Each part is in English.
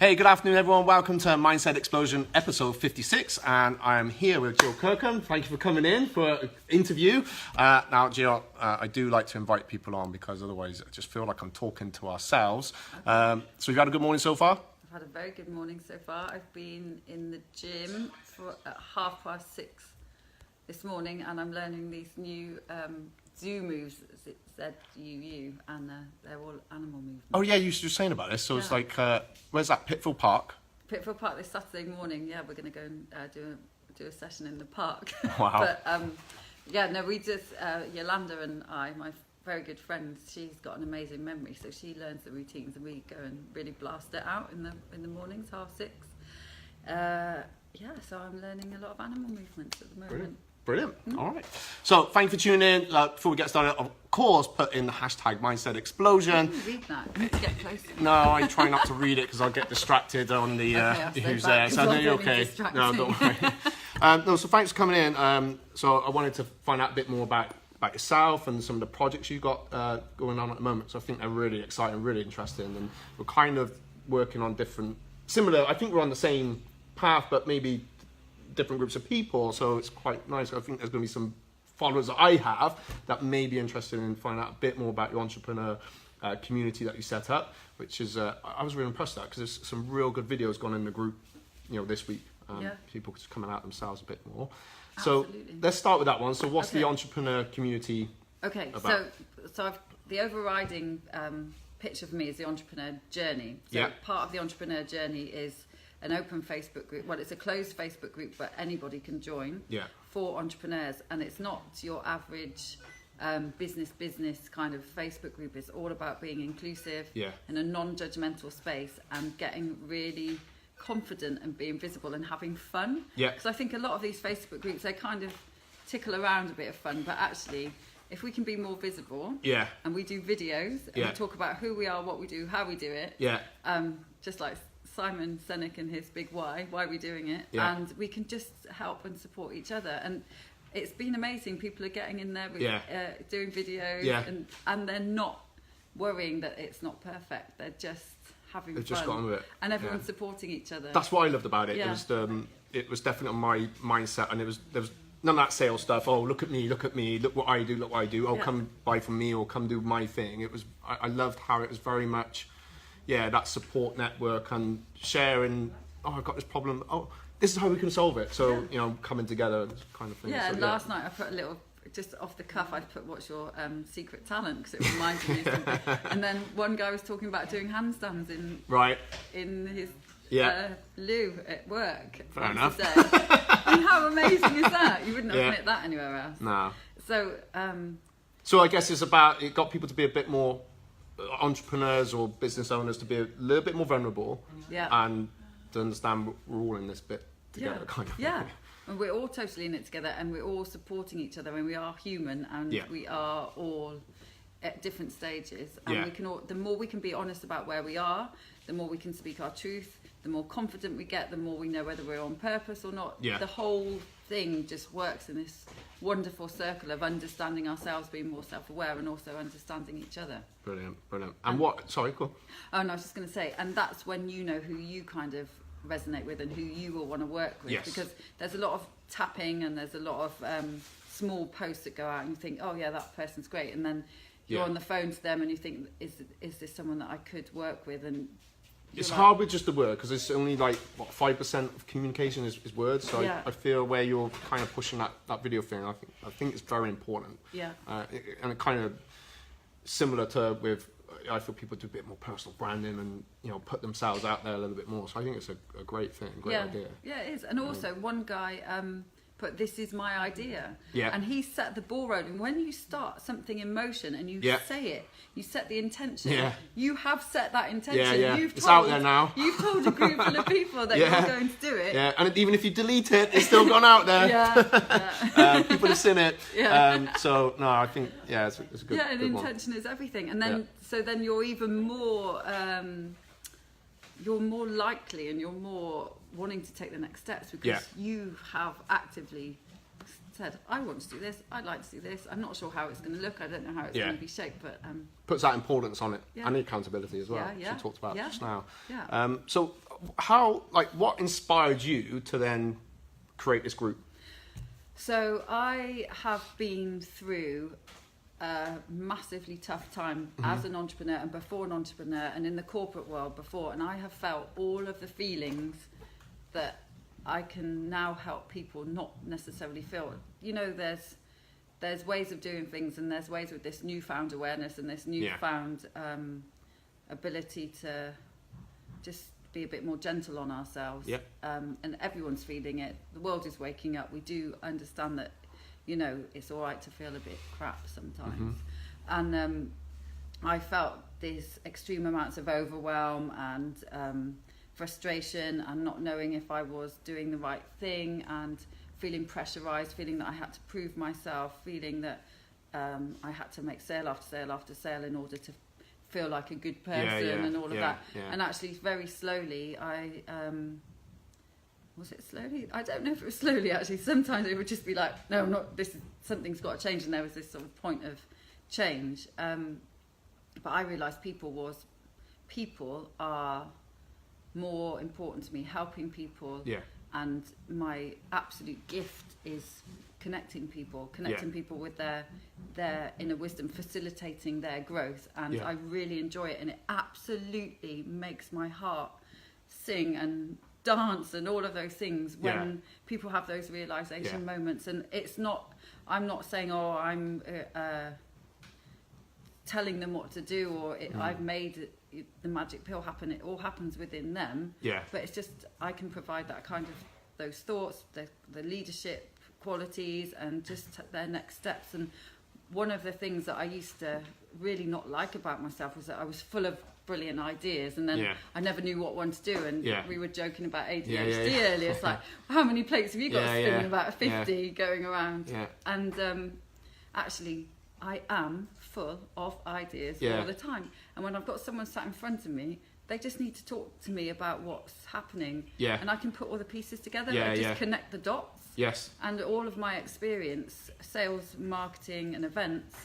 Hey, good afternoon, everyone. Welcome to Mindset Explosion episode 56, and I'm here with Gill Kirkham. Thank you for coming in for an interview. Now, Gill, I do like to invite people on because otherwise I just feel like I'm talking to ourselves. So you've had a good morning so far? I've had a very good morning so far. I've been in the gym at 6:30 this morning, and I'm learning these new zoo moves, ZUU, and they're all animal movements. Oh yeah, you were saying about this. So it's like, where's that, Pitfield Park? Pitfield Park this Saturday morning. Yeah, we're going to go and do a session in the park. Wow. But we just Yolanda and I, my very good friend, she's got an amazing memory, so she learns the routines, and we go and really blast it out in the mornings, 6:30. So I'm learning a lot of animal movements at the moment. Brilliant. All right. So thank you for tuning in. Before we get started, of course, put in the hashtag Mindset Explosion. Read that. You need to get closer. No, I try not to read it because I'll get distracted on the who's there. So I know you're okay. No, don't worry. So thanks for coming in. So I wanted to find out a bit more about yourself and some of the projects you've got going on at the moment. So I think they're really exciting, really interesting, and we're kind of working on similar. I think we're on the same path, but maybe different groups of people, so it's quite nice. I think there's going to be some followers that I have that may be interested in finding out a bit more about your entrepreneur community that you set up, which is I was really impressed with that because there's some real good videos gone in the group, this week. People just coming out themselves a bit more. Absolutely. So let's start with that one. So what's the entrepreneur community about? So the overriding picture for me is the entrepreneur journey. So part of the entrepreneur journey is an open Facebook group. Well, it's a closed Facebook group, but anybody can join for entrepreneurs. And it's not your average business kind of Facebook group. It's all about being inclusive in a non-judgmental space and getting really confident and being visible and having fun. Because I think a lot of these Facebook groups, they kind of tickle around a bit of fun, but actually, if we can be more visible and we do videos and we talk about who we are, what we do, how we do it, just like Simon Sinek and his big why are we doing it, and we can just help and support each other, and it's been amazing. People are getting in there with doing videos and they're not worrying that it's not perfect, they're just having fun. Just got on with it, and everyone's supporting each other. That's what I loved about it. It was definitely my mindset, and there was none of that sales stuff. Oh, look at me, look what I do, oh come buy from me or come do my thing. It was I loved how it was very much that support network and sharing. Oh, I've got this problem. Oh, this is how we can solve it. So coming together kind of thing. Yeah, so, last night I put a little, just off the cuff, I put what's your secret talent, because it reminded me of something. And then one guy was talking about doing handstands in his loo at work. Fair enough. A day. And how amazing is that? You wouldn't admit that anywhere else. No. So I guess it got people to be a bit more entrepreneurs or business owners to be a little bit more vulnerable and to understand we're all in this bit together kind of thing. And we're all totally in it together, and we're all supporting each other, and we are human, and we are all at different stages, and we can all, the more we can be honest about where we are, the more we can speak our truth, the more confident we get, the more we know whether we're on purpose or not. The whole thing just works in this wonderful circle of understanding ourselves, being more self-aware, and also understanding each other. Brilliant. And sorry, cool. Oh, no, I was just going to say, and that's when you know who you kind of resonate with and who you will want to work with, because there's a lot of tapping and there's a lot of small posts that go out and you think, oh yeah, that person's great, and then you're on the phone to them and you think, is this someone that I could work with? And it's hard with just the word, because it's only 5% of communication is words. So I feel where you're kind of pushing that video thing, I think it's very important. And it kind of similar to with, I feel people do a bit more personal branding and put themselves out there a little bit more. So I think it's a great thing, great idea. Yeah, it is. And also one guy put, this is my idea. And he set the ball rolling. When you start something in motion and you say it, you set the intention. You have set that intention. It's out there now. You've told a group full of people that you're going to do it. And even if you delete it, it's still gone out there. People have seen it. So no, I think it's a good. Yeah, and intention is everything. And then so then you're even more. You're more likely and you're more wanting to take the next steps, because you have actively said, I want to do this, I'd like to do this, I'm not sure how it's going to look, I don't know how it's going to be shaped, but... puts that importance on it, and the accountability as well, she talked about just now. Yeah. So what inspired you to then create this group? So I have been through a massively tough time as an entrepreneur and before an entrepreneur and in the corporate world before, and I have felt all of the feelings that I can now help people not necessarily feel. You know, there's ways of doing things, and there's ways with this newfound awareness and this newfound ability to just be a bit more gentle on ourselves. And everyone's feeling it. The world is waking up. We do understand that, you know, it's all right to feel a bit crap sometimes. And I felt these extreme amounts of overwhelm and frustration and not knowing if I was doing the right thing and feeling pressurized, feeling that I had to prove myself, feeling that I had to make sale after sale after sale in order to feel like a good person and all of that. And actually very slowly was it slowly? I don't know if it was slowly actually. Sometimes it would just be like, no, not this. Something's got to change, and there was this sort of point of change. But I realised people are more important to me, helping people. And my absolute gift is connecting people with their inner wisdom, facilitating their growth, and I really enjoy it, and it absolutely makes my heart sing and dance and all of those things when people have those realization moments. And I'm not saying I'm telling them what to do, or I've made the magic pill happen. It all happens within them, but it's just I can provide that kind of those thoughts, the leadership qualities, and just their next steps. And one of the things that I used to really not like about myself was that I was full of brilliant ideas, and then I never knew what one to do. And we were joking about ADHD earlier. It's like, how many plates have you got spinning? About 50 going around. And actually I am full of ideas all the time, and when I've got someone sat in front of me, they just need to talk to me about what's happening, and I can put all the pieces together. I just connect the dots. And all of my experience, sales, marketing and events,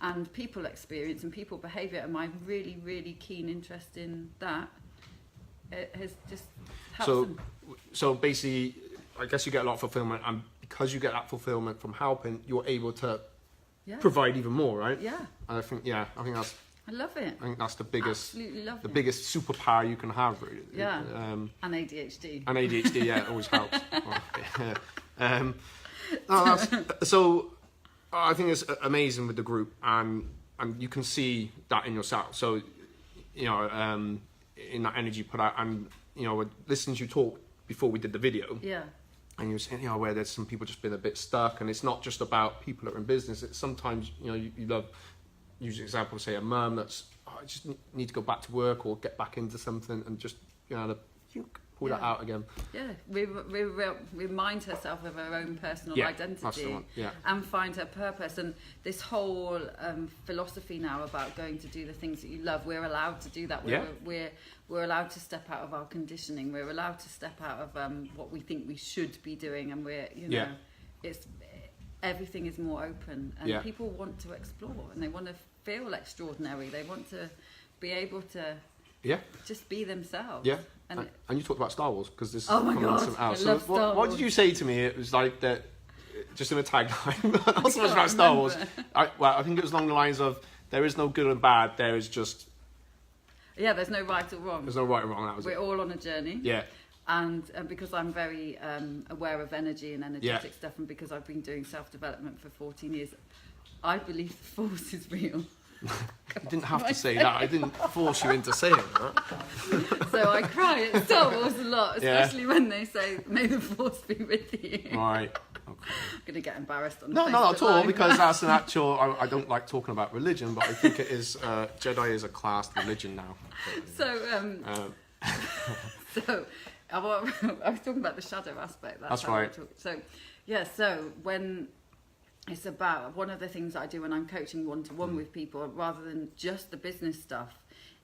and people experience and people behaviour, and my really, really keen interest in that, it has just helped. So basically, I guess you get a lot of fulfillment, and because you get that fulfillment from helping, you're able to provide even more, right? And I think that's. I love it. I think that's the biggest, absolutely love the biggest superpower you can have, really. And ADHD. And ADHD, it always helps. So I think it's amazing with the group, and you can see that in yourself. So, you know, in that energy you put out, and you know, listening to you talk before we did the video. And you were saying, you know, where there's some people just been a bit stuck, and it's not just about people that are in business. It's sometimes, you know, you love, use the example, say a mum that's, I just need to go back to work or get back into something, and just, you know, pull that out again. Remind herself of her own personal identity, that's the one. and find her purpose. And this whole philosophy now about going to do the things that you love, we're allowed to do that. We're allowed to step out of our conditioning. We're allowed to step out of what we think we should be doing, and we're, you know, it's everything is more open, and people want to explore, and they want to feel extraordinary. They want to be able to just be themselves. And you talked about Star Wars, because this is coming on some hours. So what did you say to me? It was like that, just in a tagline, not so much about Star Wars. I think it was along the lines of, there is no good and bad, there is just... there's no right or wrong. There's no right or wrong, that was We're all on a journey. And because I'm very aware of energy and energetic stuff, and because I've been doing self-development for 14 years, I believe the force is real. You didn't have to say that. I didn't force you into saying that. So I cry at Star Wars a lot, especially when they say, may the force be with you. Right. Okay. I'm going to get embarrassed on No, not at all, because that's an actual... I don't like talking about religion, but I think it is... Jedi is a classed religion now. So I was talking about the shadow aspect. That's right. So when... It's about, one of the things that I do when I'm coaching one-to-one with people, rather than just the business stuff,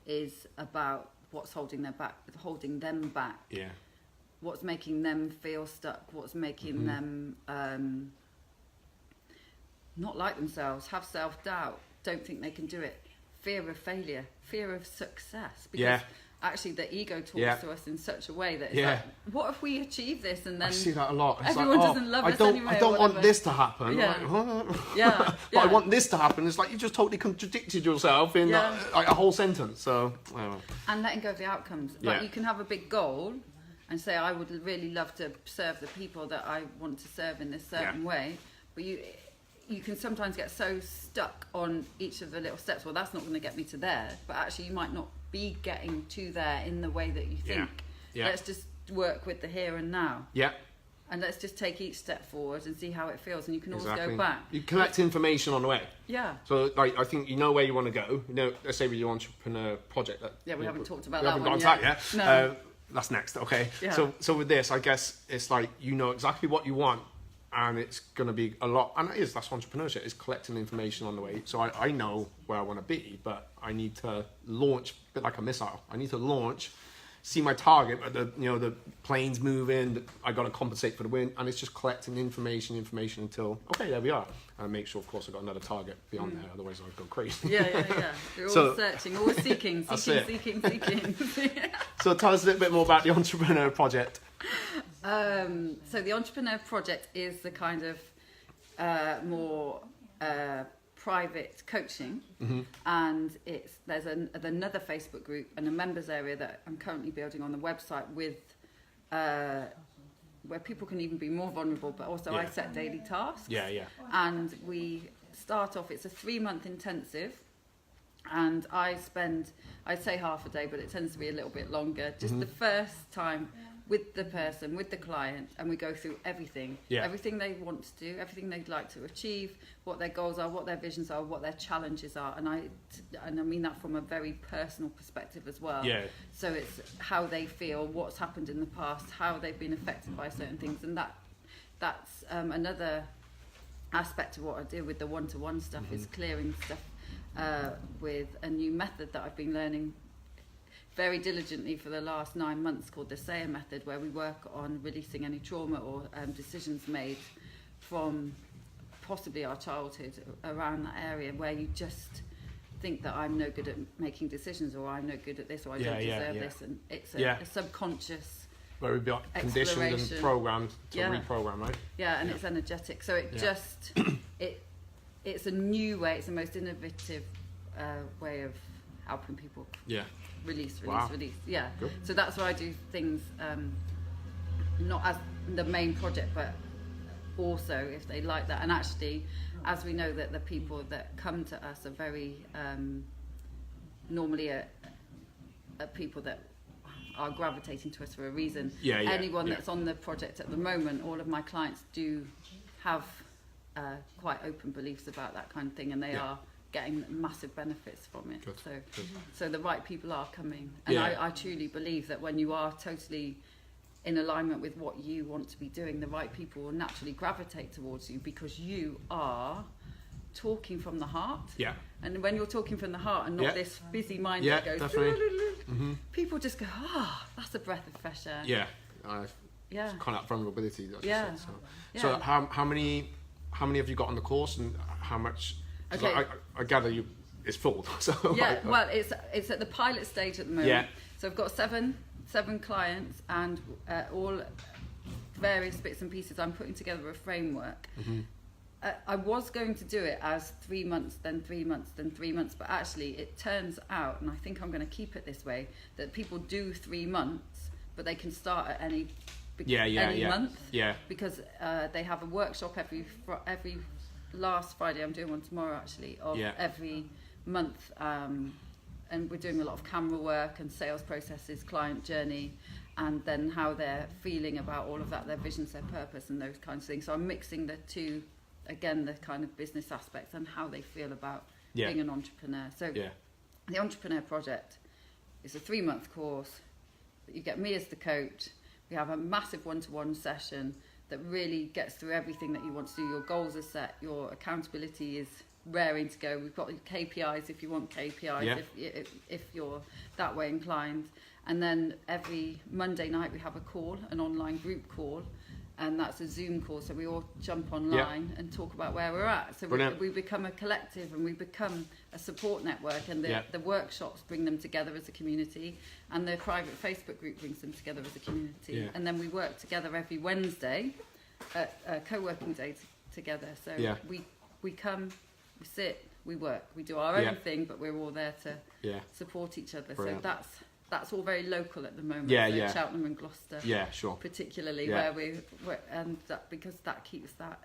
is about what's holding them back. What's making them feel stuck, what's making them not like themselves, have self-doubt, don't think they can do it, fear of failure, fear of success. Because actually the ego talks to us in such a way that it's like, what if we achieve this and then I see that a lot. It's everyone like, doesn't love us anyway, I don't want this to happen. Yeah. Like, but I want this to happen. It's like you just totally contradicted yourself in like a whole sentence. So and letting go of the outcomes. Like you can have a big goal and say, I would really love to serve the people that I want to serve in this certain way, but you can sometimes get so stuck on each of the little steps. Well, that's not going to get me to there, but actually you might not be getting to there in the way that you think. Let's just work with the here and now. And let's just take each step forward and see how it feels, and you can always go back. You collect information on the way. So like, I think you know where you want to go. You know, let's say with your entrepreneur project. We haven't talked about that one yet. We haven't gone to that yet. No. That's next, okay. So with this, I guess it's like, you know exactly what you want, and it's going to be a lot, and that's entrepreneurship, is collecting information on the way. So I know where I want to be, but I need to launch, a bit like a missile. I need to launch, see my target, but the plane's moving, I got to compensate for the wind, and it's just collecting information until, okay, there we are. And make sure, of course, I've got another target beyond there, otherwise I'll go crazy. You're always searching, always seeking. So tell us a little bit more about the entrepreneur project. So the entrepreneur project is the kind of more private coaching, and there's another Facebook group and a members area that I'm currently building on the website with where people can even be more vulnerable, but also I set daily tasks. And we start off, it's a 3-month intensive, and I'd say half a day, but it tends to be a little bit longer, just the first time with the person, with the client, and we go through everything they want to do, everything they'd like to achieve, what their goals are, what their visions are, what their challenges are, and I mean that from a very personal perspective as well. So it's how they feel, what's happened in the past, how they've been affected by certain things, and that's another aspect of what I do with the one-to-one stuff, is clearing stuff with a new method that I've been learning very diligently for the last 9 months, called the SAYA method, where we work on releasing any trauma or decisions made from possibly our childhood around that area, where you just think that I'm no good at making decisions, or I'm no good at this, or I don't deserve this, and it's a subconscious, where we've got conditioned and programmed to reprogram, right? And it's energetic, so it just it's a new way, it's the most innovative way of helping people release. Good. So that's why I do things, not as the main project, but also if they like that. And actually, as we know that the people that come to us are very normally are people that are gravitating to us for a reason. Anyone that's on the project at the moment, all of my clients do have quite open beliefs about that kind of thing, and they are getting massive benefits from it. So the right people are coming, and I truly believe that when you are totally in alignment with what you want to be doing, the right people will naturally gravitate towards you, because you are talking from the heart. And when you're talking from the heart and not this busy mind that goes, people just go, that's a breath of fresh air. It's kind of that vulnerability. So how many have you got on the course, and how much? I gather it's full. So well, it's at the pilot stage at the moment. So I've got seven clients, and all various bits and pieces. I'm putting together a framework. I was going to do it as 3 months, then 3 months, then 3 months, but actually it turns out, and I think I'm going to keep it this way, that people do 3 months, but they can start at any month. Because they have a workshop every last Friday. I'm doing one tomorrow actually, of every month, and we're doing a lot of camera work and sales processes, client journey, and then how they're feeling about all of that, their visions, their purpose, and those kinds of things. So I'm mixing the two, again, the kind of business aspects and how they feel about being an entrepreneur. So the Entrepreneur Project is a 3-month course. You get me as the coach. We have a massive one-to-one session that really gets through everything that you want to do. Your goals are set, your accountability is raring to go. We've got KPIs if you want KPIs, if you're that way inclined. And then every Monday night we have a call, an online group call, and that's a Zoom call, so we all jump online and talk about where we're at. So we become a collective, and we become a support network, and the workshops bring them together as a community, and the private Facebook group brings them together as a community, and then we work together every Wednesday at a co-working day together. So we come, we sit, we work, we do our own thing, but we're all there to support each other. Brilliant. So that's all very local at the moment. Cheltenham and Gloucester. Particularly where because that keeps that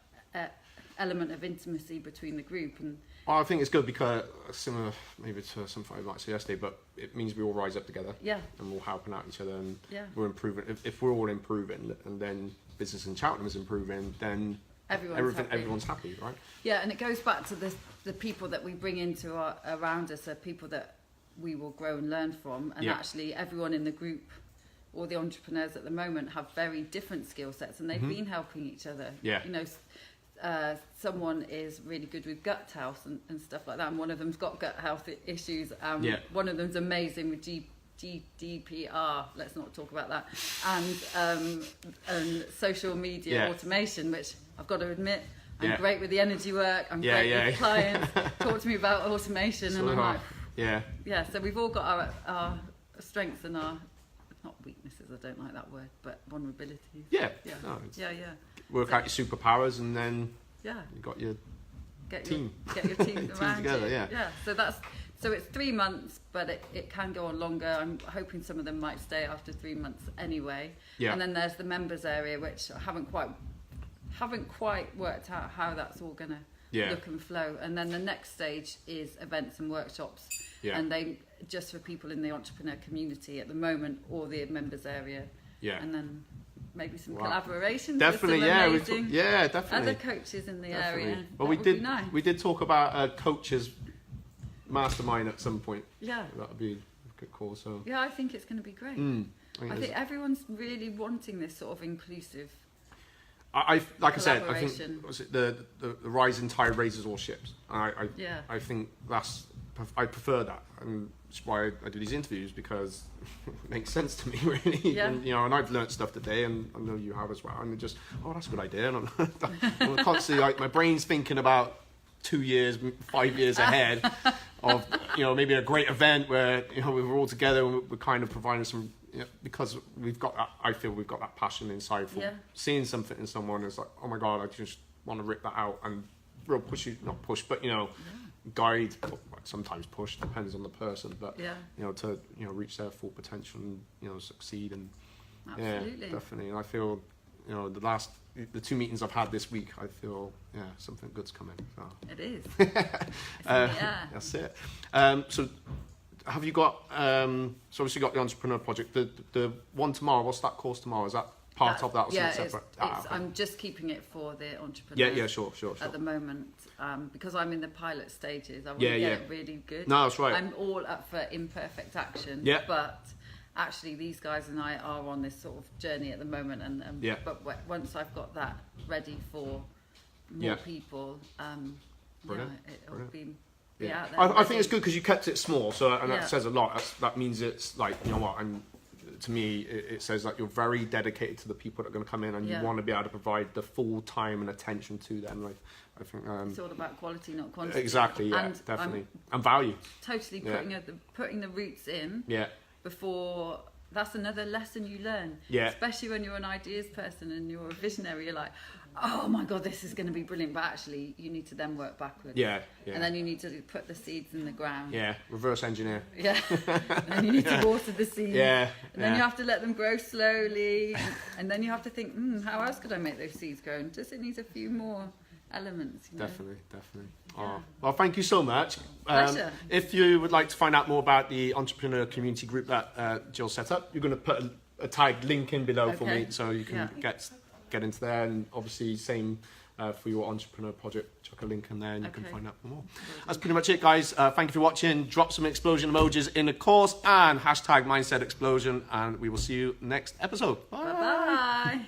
element of intimacy between the group. And I think it's good because similar maybe to something I might say yesterday, but it means we all rise up together. And we're helping out each other, and we're improving. If we're all improving, and then business in Cheltenham is improving, then everyone's happy, right? Yeah, and it goes back to the people that we bring into around us, are people that we will grow and learn from, and actually everyone in the group, all the entrepreneurs at the moment, have very different skill sets, and they've been helping each other. You know, someone is really good with gut health and stuff like that, and one of them's got gut health issues. One of them's amazing with GDPR, let's not talk about that, and social media automation, which I've got to admit, I'm great with the energy work, I'm great with clients, talk to me about automation, and I'm like, so we've all got our strengths and our, not weaknesses, I don't like that word, but vulnerabilities. Work out your superpowers, and then you got your team. Get your team around together, So it's 3 months, but it can go on longer. I'm hoping some of them might stay after 3 months anyway. And then there's the members area, which I haven't quite worked out how that's all going to look and flow. And then the next stage is events and workshops, and they just for people in the entrepreneur community at the moment, or the members area. And then maybe some collaboration. Definitely, with some amazing definitely. other coaches in the area. Well, we did talk about a coaches mastermind at some point. That would be a good call. So I think it's going to be great. I think everyone's really wanting this sort of inclusive. I said, I think the rising tide raises all ships. I think I prefer that, and that's why I do these interviews, because it makes sense to me, really. And, you know, and I've learnt stuff today, and I know you have as well. And just, that's a good idea. And I'm constantly like, my brain's thinking about 2 years, 5 years ahead of, you know, maybe a great event where, you know, we're all together and we're kind of providing some. Because we've got that, I feel we've got that passion inside for seeing something in someone. It's like, oh my God, I just want to rip that out and real not push, but you know, guide. Sometimes push, depends on the person, but you know, to reach their full potential and succeed. And absolutely. Definitely. And I feel, the 2 meetings I've had this week, I feel something good's coming. So. It is. That's it. So. Have you got, so obviously you got the Entrepreneur Project, the one tomorrow, what's that course tomorrow? Is that part of that or something separate? Okay. I'm just keeping it for the entrepreneurs sure. at the moment, because I'm in the pilot stages. I want to get it really good. No, that's right. I'm all up for imperfect action, but actually these guys and I are on this sort of journey at the moment, but once I've got that ready for more people, it'll be... I think it's good because you kept it small, and that says a lot. That means it's like, you know what, and to me it says that you're very dedicated to the people that are going to come in, and you want to be able to provide the full time and attention to them. Like, I think it's all about quality, not quantity. Exactly, and definitely, and value. Totally putting the roots in. Before. That's another lesson you learn. Especially when you're an ideas person and you're a visionary. You're like, oh my God, this is going to be brilliant. But actually, you need to then work backwards. And then you need to put the seeds in the ground. Reverse engineer. And then you need to water the seeds. And then you have to let them grow slowly. And then you have to think, how else could I make those seeds grow? And does it need a few more elements? Definitely. Well, thank you so much. Pleasure. If you would like to find out more about the entrepreneur community group that Jill set up, you're going to put a tagged link in below for me, so you can get into there. And obviously same for your entrepreneur project, chuck a link in there and you can find out more. That's pretty much it, guys. Thank you for watching. Drop some explosion emojis in the course and #mindset explosion, and we will see you next episode. Bye.